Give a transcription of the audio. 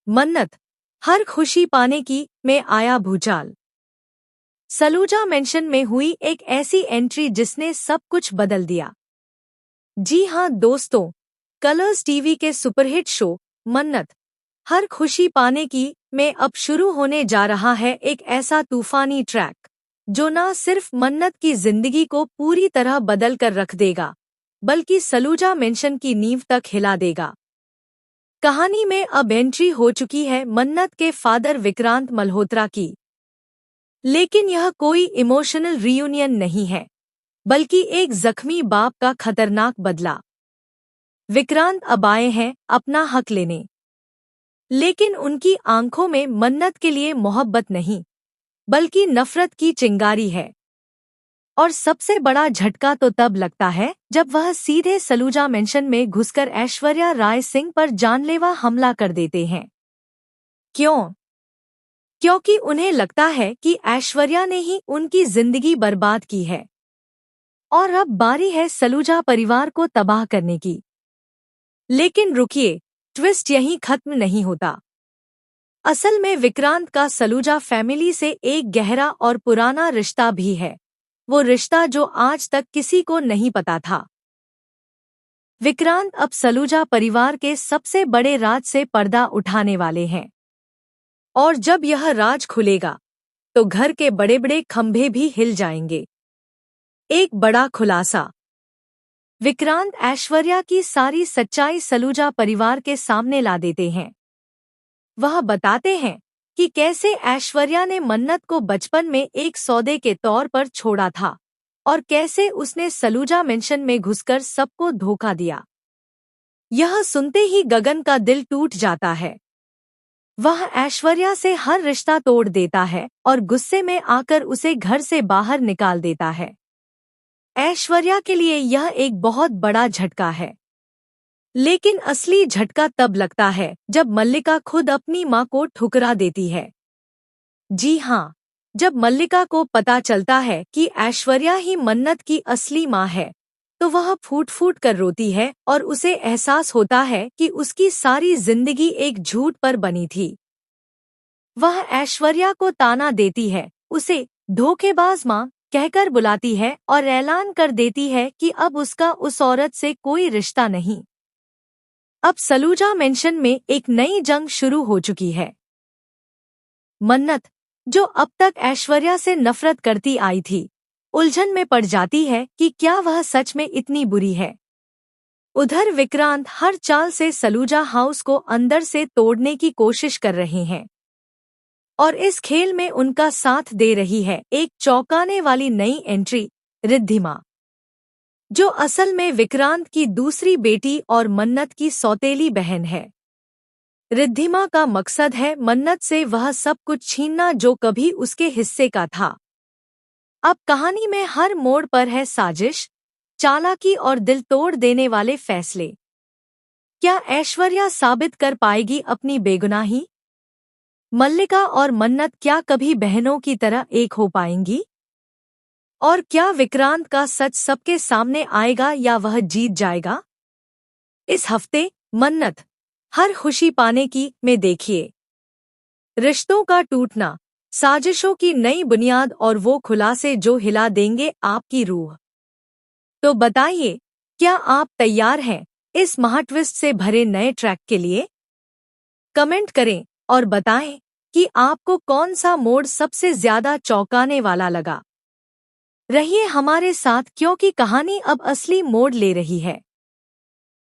मन्नत, हर खुशी पाने की में आया भूचाल। सलूजा मेंशन में हुई एक ऐसी एंट्री जिसने सब कुछ बदल दिया। जी हां दोस्तों, कलर्स टीवी के सुपरहिट शो मन्नत, हर खुशी पाने की में अब शुरू होने जा रहा है एक ऐसा तूफानी ट्रैक जो न सिर्फ मन्नत की जिंदगी को पूरी तरह बदल कर रख देगा, बल्कि सलूजा मेंशन की नींव तक हिला देगा। कहानी में अब एंट्री हो चुकी है मन्नत के फादर विक्रांत मल्होत्रा की। लेकिन यह कोई इमोशनल रियूनियन नहीं है, बल्कि एक जख्मी बाप का खतरनाक बदला। विक्रांत अब आए हैं अपना हक लेने, लेकिन उनकी आंखों में मन्नत के लिए मोहब्बत नहीं, बल्कि नफरत की चिंगारी है। और सबसे बड़ा झटका तो तब लगता है जब वह सीधे सलूजा मेंशन में घुसकर ऐश्वर्या राय सिंह पर जानलेवा हमला कर देते हैं। क्यों? क्योंकि उन्हें लगता है कि ऐश्वर्या ने ही उनकी जिंदगी बर्बाद की है और अब बारी है सलूजा परिवार को तबाह करने की। लेकिन रुकिए, ट्विस्ट यहीं खत्म नहीं होता। असल में विक्रांत का सलूजा फैमिली से एक गहरा और पुराना रिश्ता भी है, वो रिश्ता जो आज तक किसी को नहीं पता था। विक्रांत अब सलूजा परिवार के सबसे बड़े राज से पर्दा उठाने वाले हैं, और जब यह राज खुलेगा तो घर के बड़े बड़े खंभे भी हिल जाएंगे। एक बड़ा खुलासा। विक्रांत ऐश्वर्या की सारी सच्चाई सलूजा परिवार के सामने ला देते हैं। वह बताते हैं कि कैसे ऐश्वर्या ने मन्नत को बचपन में एक सौदे के तौर पर छोड़ा था और कैसे उसने सलूजा मेंशन में घुसकर सबको धोखा दिया। यह सुनते ही गगन का दिल टूट जाता है। वह ऐश्वर्या से हर रिश्ता तोड़ देता है और गुस्से में आकर उसे घर से बाहर निकाल देता है। ऐश्वर्या के लिए यह एक बहुत बड़ा झटका है। लेकिन असली झटका तब लगता है जब मल्लिका खुद अपनी मां को ठुकरा देती है। जी हां, जब मल्लिका को पता चलता है कि ऐश्वर्या ही मन्नत की असली मां है, तो वह फूट फूट कर रोती है और उसे एहसास होता है कि उसकी सारी जिंदगी एक झूठ पर बनी थी। वह ऐश्वर्या को ताना देती है, उसे धोखेबाज मां कहकर बुलाती है और ऐलान कर देती है कि अब उसका उस औरत से कोई रिश्ता नहीं। अब सलूजा मेंशन में एक नई जंग शुरू हो चुकी है। मन्नत, जो अब तक ऐश्वर्या से नफरत करती आई थी, उलझन में पड़ जाती है कि क्या वह सच में इतनी बुरी है। उधर विक्रांत हर चाल से सलूजा हाउस को अंदर से तोड़ने की कोशिश कर रहे हैं, और इस खेल में उनका साथ दे रही है एक चौंकाने वाली नई एंट्री, रिद्धिमा, जो असल में विक्रांत की दूसरी बेटी और मन्नत की सौतेली बहन है। रिद्धिमा का मकसद है मन्नत से वह सब कुछ छीनना जो कभी उसके हिस्से का था। अब कहानी में हर मोड़ पर है साजिश, चालाकी और दिल तोड़ देने वाले फैसले। क्या ऐश्वर्या साबित कर पाएगी अपनी बेगुनाही? मल्लिका और मन्नत क्या कभी बहनों की तरह एक हो पाएंगी? और क्या विक्रांत का सच सबके सामने आएगा या वह जीत जाएगा? इस हफ्ते मन्नत, हर खुशी पाने की में देखिए। रिश्तों का टूटना, साजिशों की नई बुनियाद और वो खुलासे जो हिला देंगे आपकी रूह। तो बताइए, क्या आप तैयार हैं इस महाट्विस्ट से भरे नए ट्रैक के लिए? कमेंट करें और बताएं कि आपको कौन सा मोड़ सबसे ज्यादा चौंकाने वाला लगा। रहिए हमारे साथ क्योंकि कहानी अब असली मोड़ ले रही है।